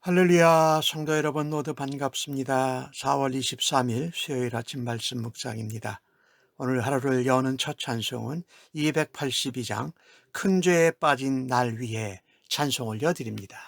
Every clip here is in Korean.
할렐루야, 성도 여러분 모두 반갑습니다. 4월 23일 수요일 아침 말씀 묵상입니다. 오늘 하루를 여는 첫 찬송은 282장 큰 죄에 빠진 날 위해 찬송을 여드립니다.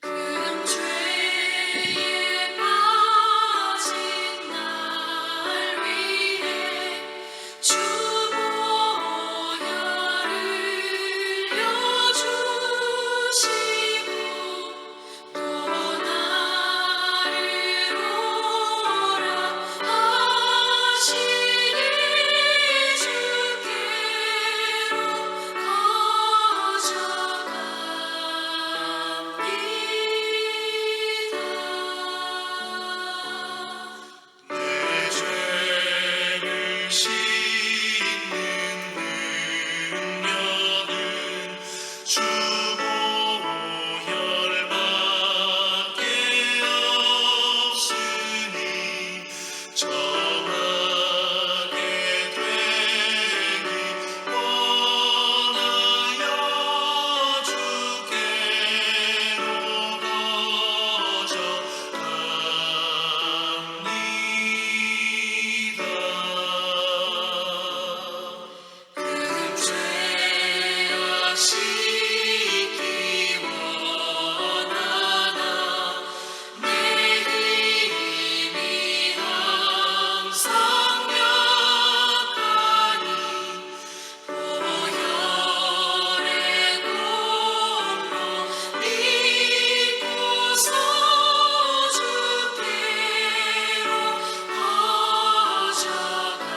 큰 죄에 빠진 날 위해 주 보혈을 흘려주시고 또 나를 오라 하시니 주께로 거져갑니다. 내 죄를 씻는 능력은 주 보혈밖에 없으니 정하게 되기 원하여 주께로 거져갑니다. 그 죄와 씻기 원하나 내 힘이 항상 약하니 보혈의 공로 믿고서 주께로 거져갑니다.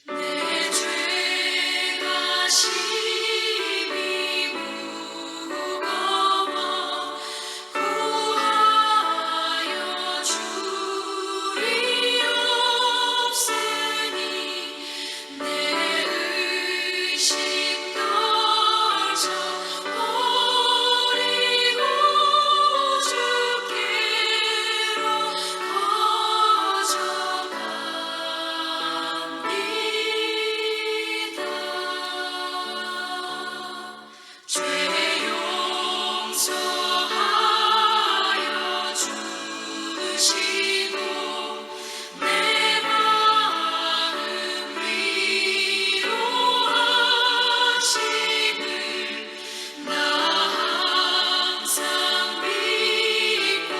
내 죄가 심히 무거워 구하여 주리 없으니 내 의식 떨쳐 버리고 주께로 거져갑니다. 죄 용서하여 주시고 내 마음 위로하심을 나 항상 믿고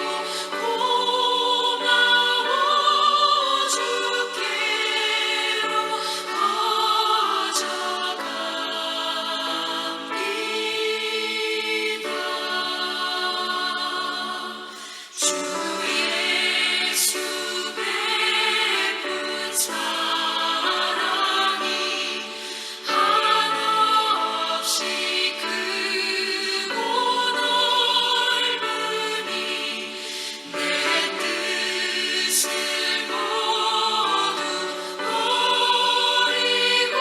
고마워 주께로 거져갑니다. 주 예수 베푼 사랑이 한없이 크고 넓으니 내 뜻을 모두 버리고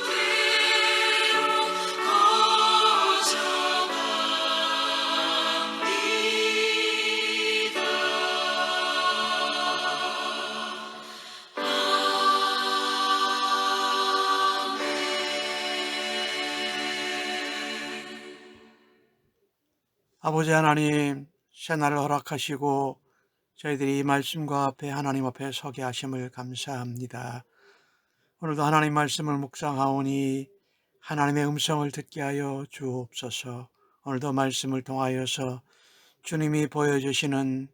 주께로 거져갑니다. 아버지 하나님, 새날을 허락하시고 저희들이 이 말씀과 앞에 하나님 앞에 서게 하심을 감사합니다. 오늘도 하나님 말씀을 묵상하오니 하나님의 음성을 듣게 하여 주옵소서. 오늘도 말씀을 통하여서 주님이 보여주시는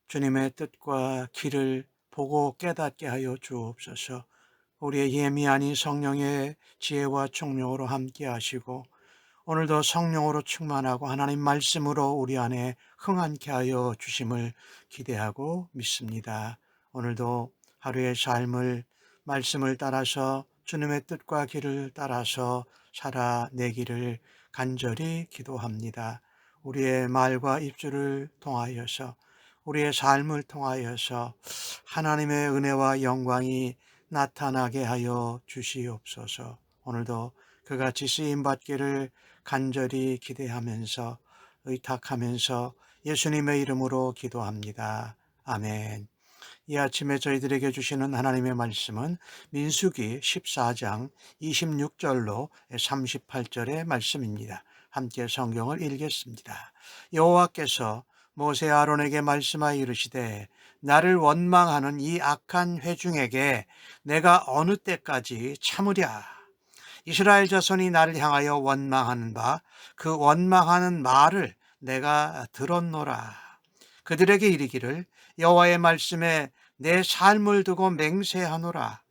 주님의 뜻과 길을 보고 깨닫게 하여 주옵소서. 우리의 힘이 아닌 성령의 지혜와 총명으로 함께 하시고 오늘도 성령으로 충만하고 하나님 말씀으로 우리 안에 흥한케 하여 주심을 기대하고 믿습니다. 오늘도 하루의 삶을 말씀을 따라서 주님의 뜻과 길을 따라서 살아내기를 간절히 기도합니다. 우리의 말과 입술을 통하여서 우리의 삶을 통하여서 하나님의 은혜와 영광이 나타나게 하여 주시옵소서. 오늘도 그같이 쓰임받기를 간절히 기대하면서 의탁하면서 예수님의 이름으로 기도합니다. 아멘. 이 아침에 저희들에게 주시는 하나님의 말씀은 민수기 14장 26절로 38절의 말씀입니다. 함께 성경을 읽겠습니다. 여호와께서 모세 아론에게 말씀하여 이르시되 나를 원망하는 이 악한 회중에게 내가 어느 때까지 참으랴. 이스라엘 자손이 나를 향하여 원망하는 바 그 원망하는 말을 내가 들었노라. 그들에게 이르기를 여호와의 말씀에 내 삶을 두고 맹세하노라.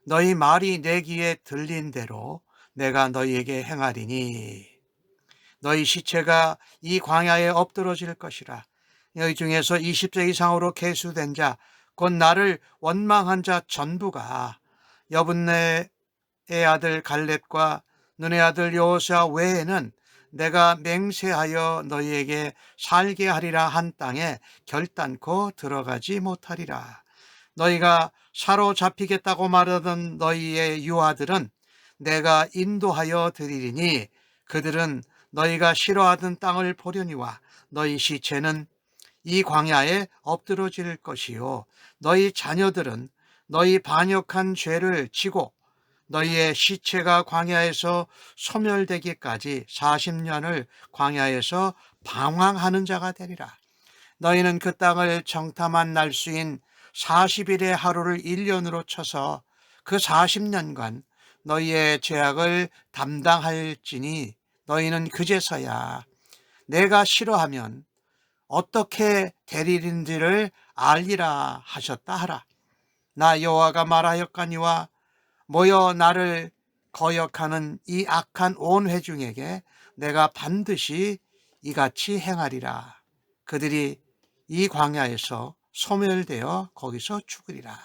너희 말이 내 귀에 들린 대로 내가 너희에게 행하리니 너희 시체가 이 광야에 엎드러질 것이라. 너희 중에서 20세 이상으로 계수된 자 곧 나를 원망한 자 전부가 여분네의 아들 갈렙과 눈의 아들 여호수아 외에는 내가 맹세하여 너희에게 살게 하리라 한 땅에 결단코 들어가지 못하리라. 너희가 사로잡히겠다고 말하던 너희의 유아들은 내가 인도하여 드리리니 그들은 너희가 싫어하던 땅을 보려니와 너희 시체는 이 광야에 엎드러질 것이요 너희 자녀들은 너희 반역한 죄를 지고 너희의 시체가 광야에서 소멸되기까지 40년을 광야에서 방황하는 자가 되리라. 너희는 그 땅을 정탐한 날수인 40일의 하루를 1년으로 쳐서 그 40년간 너희의 죄악을 담당할지니 너희는 그제서야 내가 싫어하면 어떻게 되리는지를 알리라 하셨다 하라. 나 여호와가 말하였거니와 모여 나를 거역하는 이 악한 온 회중에게 내가 반드시 이같이 행하리라. 그들이 이 광야에서 소멸되어 거기서 죽으리라.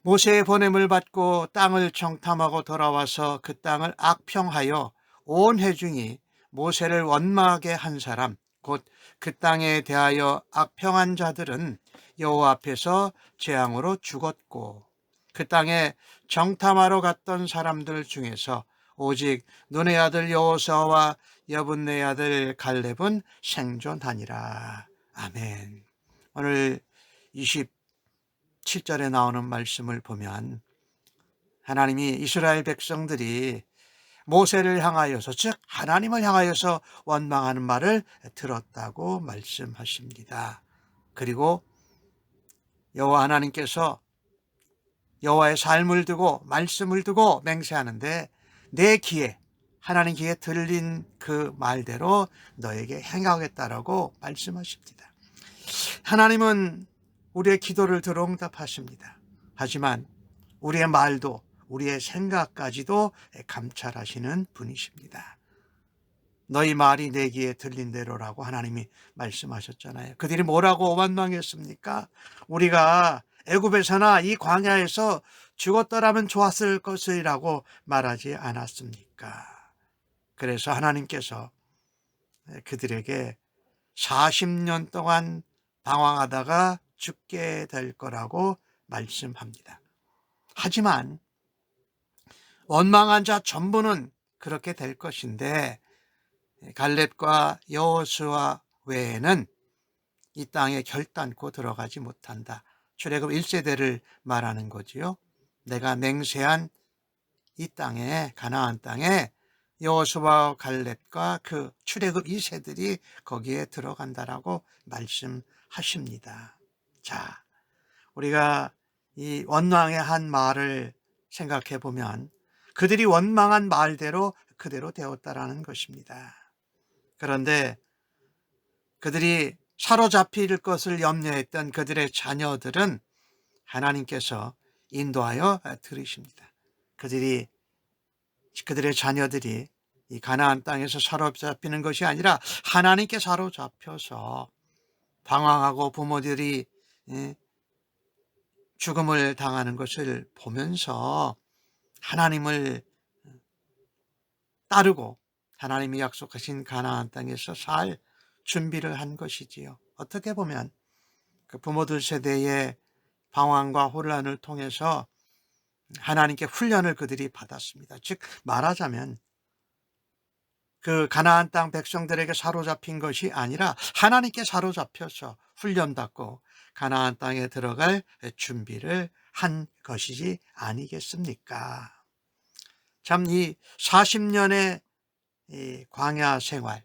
모세의 보냄을 받고 땅을 정탐하고 돌아와서 그 땅을 악평하여 온 회중이 모세를 원망하게 한 사람 곧 그 땅에 대하여 악평한 자들은 여호와 앞에서 재앙으로 죽었고 그 땅에 정탐하러 갔던 사람들 중에서 오직 눈의 아들 여호수아와 여분네 아들 갈렙은 생존하니라. 아멘. 오늘 27절에 나오는 말씀을 보면 하나님이 이스라엘 백성들이 모세를 향하여서 즉 하나님을 향하여서 원망하는 말을 들었다고 말씀하십니다. 그리고 여호와 하나님께서 여호와의 삶을 두고 말씀을 두고 맹세하는데 내 귀에 하나님 귀에 들린 그 말대로 너에게 행하겠다라고 말씀하십니다. 하나님은 우리의 기도를 들어 응답하십니다. 하지만 우리의 말도 우리의 생각까지도 감찰하시는 분이십니다. 너희 말이 내 귀에 들린 대로라고 하나님이 말씀하셨잖아요. 그들이 뭐라고 원망했습니까? 우리가 애굽에서나 이 광야에서 죽었더라면 좋았을 것이라고 말하지 않았습니까? 그래서 하나님께서 그들에게 40년 동안 방황하다가 죽게 될 거라고 말씀합니다. 하지만 원망한 자 전부는 그렇게 될 것인데 갈렙과 여호수아 외에는 이 땅에 결단코 들어가지 못한다. 출애굽 1세대를 말하는 거지요. 내가 맹세한 이 땅에 가나안 땅에 여호수아와 갈렙과 그 출애굽 2세들이 거기에 들어간다라고 말씀하십니다. 자, 우리가 이 원망의 한 말을 생각해 보면 그들이 원망한 말대로 그대로 되었다라는 것입니다. 그런데 그들이 사로잡힐 것을 염려했던 그들의 자녀들은 하나님께서 인도하여 들으십니다. 그들의 자녀들이 이 가나안 땅에서 사로잡히는 것이 아니라 하나님께 사로잡혀서 방황하고 부모들이 예, 죽음을 당하는 것을 보면서 하나님을 따르고 하나님이 약속하신 가나안 땅에서 살 준비를 한 것이지요. 어떻게 보면 그 부모들 세대의 방황과 혼란을 통해서 하나님께 훈련을 그들이 받았습니다. 즉 말하자면 그 가나안 땅 백성들에게 사로잡힌 것이 아니라 하나님께 사로잡혀서 훈련받고 가나안 땅에 들어갈 준비를 한 것이지 아니겠습니까? 참 이 40년의 이 광야 생활,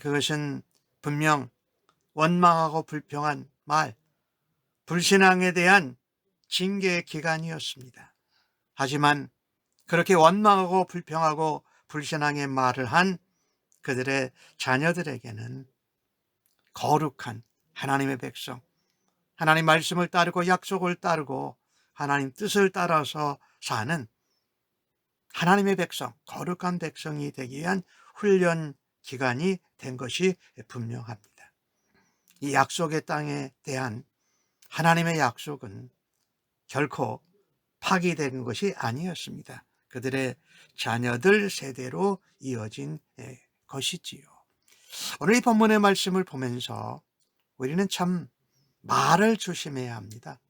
그것은 분명 원망하고 불평한 말, 불신앙에 대한 징계의 기간이었습니다. 하지만 그렇게 원망하고 불평하고 불신앙의 말을 한 그들의 자녀들에게는 거룩한 하나님의 백성, 하나님 말씀을 따르고 약속을 따르고 하나님 뜻을 따라서 사는 하나님의 백성, 거룩한 백성이 되기 위한 훈련 기간이 된 것이 분명합니다. 이 약속의 땅에 대한 하나님의 약속은 결코 파기된 것이 아니었습니다. 그들의 자녀들 세대로 이어진 것이지요. 오늘 이 본문의 말씀을 보면서 우리는 참 말을 조심해야 합니다.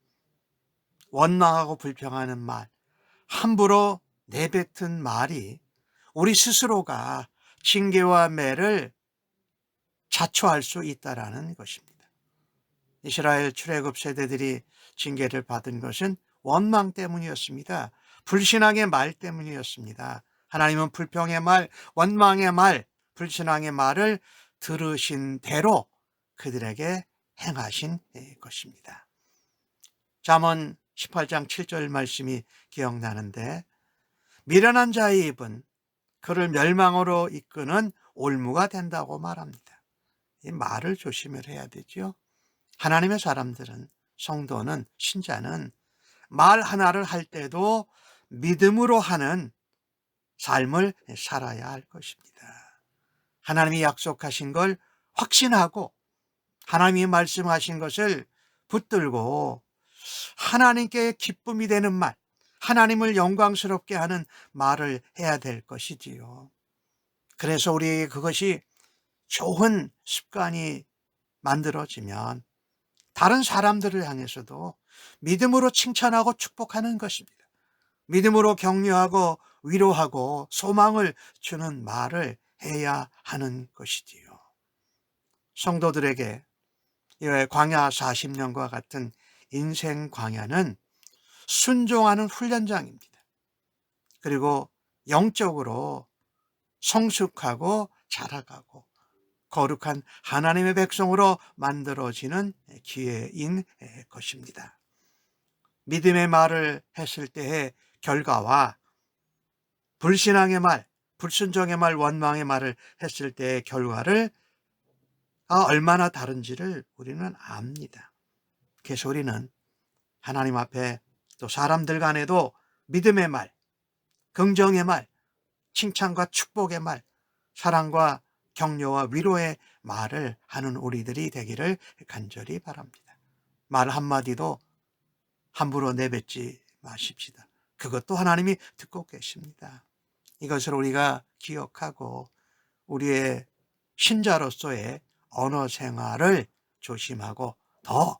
원망하고 불평하는 말, 함부로 내뱉은 말이 우리 스스로가 징계와 매를 자초할 수 있다라는 것입니다. 이스라엘 출애굽 세대들이 징계를 받은 것은 원망 때문이었습니다. 불신앙의 말 때문이었습니다. 하나님은 불평의 말, 원망의 말, 불신앙의 말을 들으신 대로 그들에게 행하신 것입니다. 잠언 18장 7절 말씀이 기억나는데 미련한 자의 입은 그를 멸망으로 이끄는 올무가 된다고 말합니다. 이 말을 조심을 해야 되죠. 하나님의 사람들은, 성도는, 신자는 말 하나를 할 때도 믿음으로 하는 삶을 살아야 할 것입니다. 하나님이 약속하신 걸 확신하고 하나님이 말씀하신 것을 붙들고 하나님께 기쁨이 되는 말, 하나님을 영광스럽게 하는 말을 해야 될 것이지요. 그래서 우리에게 그것이 좋은 습관이 만들어지면 다른 사람들을 향해서도 믿음으로 칭찬하고 축복하는 것입니다. 믿음으로 격려하고 위로하고 소망을 주는 말을 해야 하는 것이지요. 성도들에게 이 광야 40년과 같은 인생 광야는 순종하는 훈련장입니다. 그리고 영적으로 성숙하고 자라가고 거룩한 하나님의 백성으로 만들어지는 기회인 것입니다. 믿음의 말을 했을 때의 결과와 불신앙의 말, 불순종의 말, 원망의 말을 했을 때의 결과를 얼마나 다른지를 우리는 압니다. 그래서 우리는 하나님 앞에 또 사람들 간에도 믿음의 말, 긍정의 말, 칭찬과 축복의 말, 사랑과 격려와 위로의 말을 하는 우리들이 되기를 간절히 바랍니다. 말 한마디도 함부로 내뱉지 마십시다. 그것도 하나님이 듣고 계십니다. 이것을 우리가 기억하고 우리의 신자로서의 언어 생활을 조심하고 더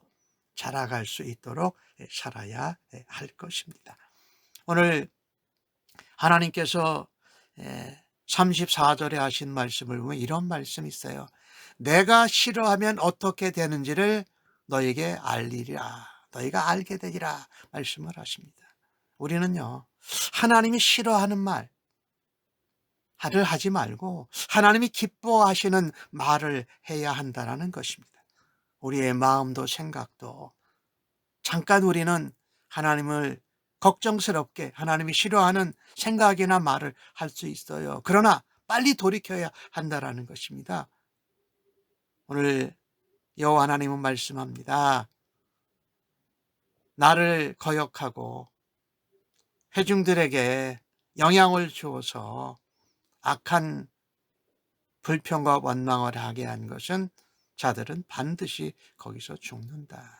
자라갈 수 있도록 살아야 할 것입니다. 오늘 하나님께서 34절에 하신 말씀을 보면 이런 말씀이 있어요. 내가 싫어하면 어떻게 되는지를 너에게 알리리라. 너희가 알게 되리라 말씀을 하십니다. 우리는요, 하나님이 싫어하는 말을 하지 말고 하나님이 기뻐하시는 말을 해야 한다는 것입니다. 우리의 마음도 생각도 잠깐 우리는 하나님을 걱정스럽게 하나님이 싫어하는 생각이나 말을 할 수 있어요. 그러나 빨리 돌이켜야 한다는 것입니다. 오늘 여호와 하나님은 말씀합니다. 나를 거역하고 회중들에게 영향을 주어서 악한 불평과 원망을 하게 한 것은 자들은 반드시 거기서 죽는다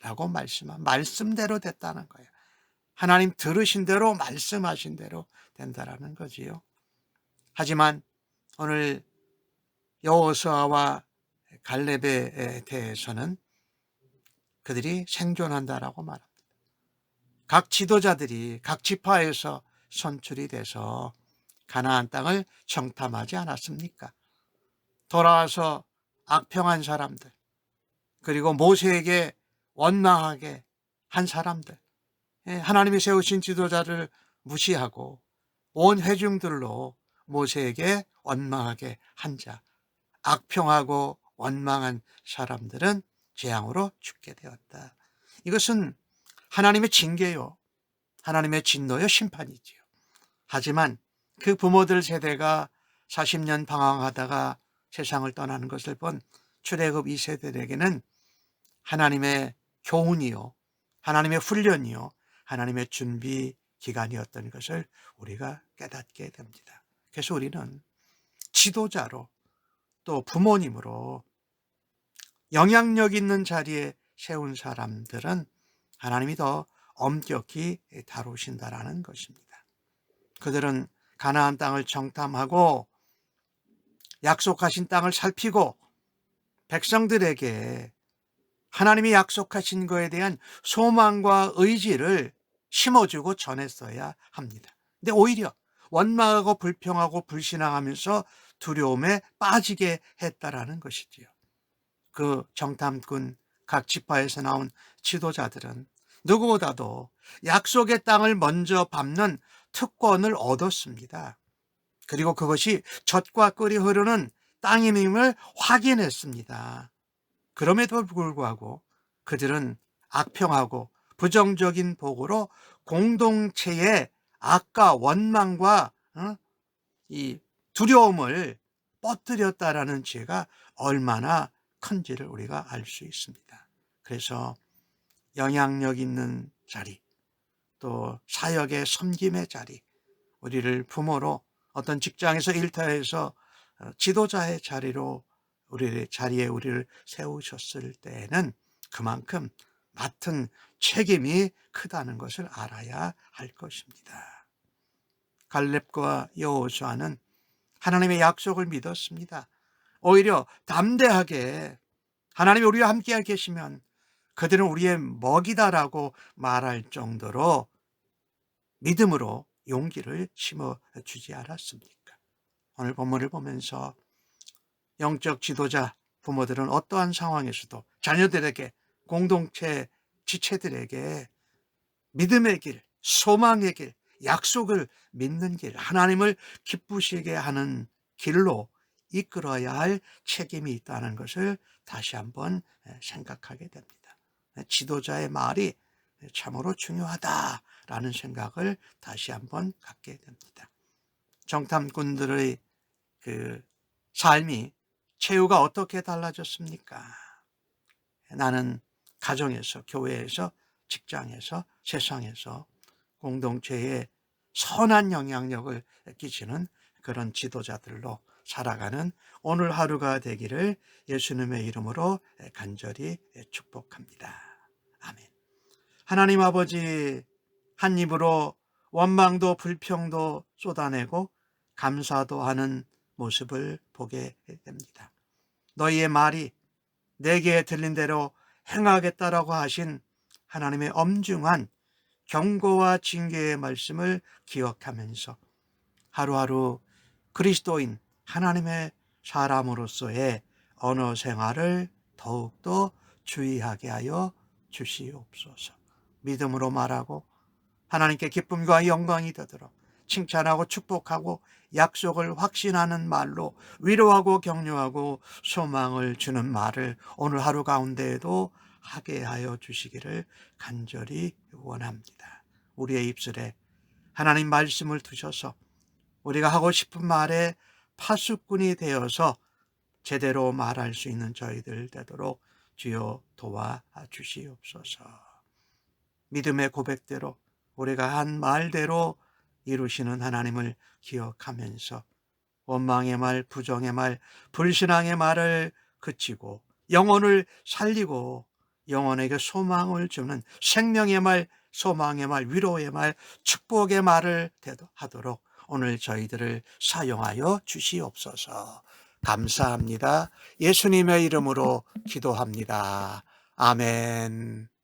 라고 말씀대로 됐다는 거예요. 하나님 들으신 대로 말씀하신 대로 된다라는 거지요. 하지만 오늘 여호수아와 갈렙에 대해서는 그들이 생존한다라고 말합니다. 각 지도자들이 각 지파에서 선출이 돼서 가나안 땅을 정탐하지 않았습니까? 돌아와서 악평한 사람들, 그리고 모세에게 원망하게 한 사람들, 하나님이 세우신 지도자를 무시하고 온 회중들로 모세에게 원망하게 한 자, 악평하고 원망한 사람들은 재앙으로 죽게 되었다. 이것은 하나님의 징계요, 하나님의 진노요, 심판이지요. 하지만 그 부모들 세대가 40년 방황하다가 세상을 떠나는 것을 본 출애굽 2세들에게는 하나님의 교훈이요, 하나님의 훈련이요, 하나님의 준비 기간이었던 것을 우리가 깨닫게 됩니다. 그래서 우리는 지도자로 또 부모님으로 영향력 있는 자리에 세운 사람들은 하나님이 더 엄격히 다루신다라는 것입니다. 그들은 가나안 땅을 정탐하고 약속하신 땅을 살피고 백성들에게 하나님이 약속하신 것에 대한 소망과 의지를 심어주고 전했어야 합니다. 근데 오히려 원망하고 불평하고 불신앙하면서 두려움에 빠지게 했다라는 것이지요. 그 정탐꾼 각 지파에서 나온 지도자들은 누구보다도 약속의 땅을 먼저 밟는 특권을 얻었습니다. 그리고 그것이 젖과 꿀이 흐르는 땅임을 확인했습니다. 그럼에도 불구하고 그들은 악평하고 부정적인 보고로 공동체의 악과 원망과 이 두려움을 퍼뜨렸다라는 죄가 얼마나 큰지를 우리가 알 수 있습니다. 그래서 영향력 있는 자리, 또 사역의 섬김의 자리, 우리를 부모로 어떤 직장에서 일터에서 지도자의 자리로 우리를 세우셨을 때에는 그만큼 맡은 책임이 크다는 것을 알아야 할 것입니다. 갈렙과 여호수아는 하나님의 약속을 믿었습니다. 오히려 담대하게 하나님이 우리와 함께 계시면 그들은 우리의 먹이다라고 말할 정도로 믿음으로 용기를 심어주지 않았습니까? 오늘 본문을 보면서 영적 지도자 부모들은 어떠한 상황에서도 자녀들에게, 공동체 지체들에게 믿음의 길, 소망의 길, 약속을 믿는 길, 하나님을 기쁘시게 하는 길로 이끌어야 할 책임이 있다는 것을 다시 한번 생각하게 됩니다. 지도자의 말이 참으로 중요하다라는 생각을 다시 한번 갖게 됩니다. 정탐꾼들의 그 삶이, 최후가 어떻게 달라졌습니까? 나는 가정에서, 교회에서, 직장에서, 세상에서 공동체에 선한 영향력을 끼치는 그런 지도자들로 살아가는 오늘 하루가 되기를 예수님의 이름으로 간절히 축복합니다. 아멘. 하나님 아버지, 한 입으로 원망도 불평도 쏟아내고 감사도 하는 모습을 보게 됩니다. 너희의 말이 내게 들린 대로 행하겠다라고 하신 하나님의 엄중한 경고와 징계의 말씀을 기억하면서 하루하루 그리스도인 하나님의 사람으로서의 언어 생활을 더욱더 주의하게 하여 주시옵소서. 믿음으로 말하고 하나님께 기쁨과 영광이 되도록 칭찬하고 축복하고 약속을 확신하는 말로 위로하고 격려하고 소망을 주는 말을 오늘 하루 가운데에도 하게 하여 주시기를 간절히 원합니다. 우리의 입술에 하나님 말씀을 두셔서 우리가 하고 싶은 말에 파수꾼이 되어서 제대로 말할 수 있는 저희들 되도록 주여 도와주시옵소서. 믿음의 고백대로 우리가 한 말대로 이루시는 하나님을 기억하면서 원망의 말, 부정의 말, 불신앙의 말을 그치고 영혼을 살리고 영혼에게 소망을 주는 생명의 말, 소망의 말, 위로의 말, 축복의 말을 하도록 오늘 저희들을 사용하여 주시옵소서. 감사합니다. 예수님의 이름으로 기도합니다. 아멘.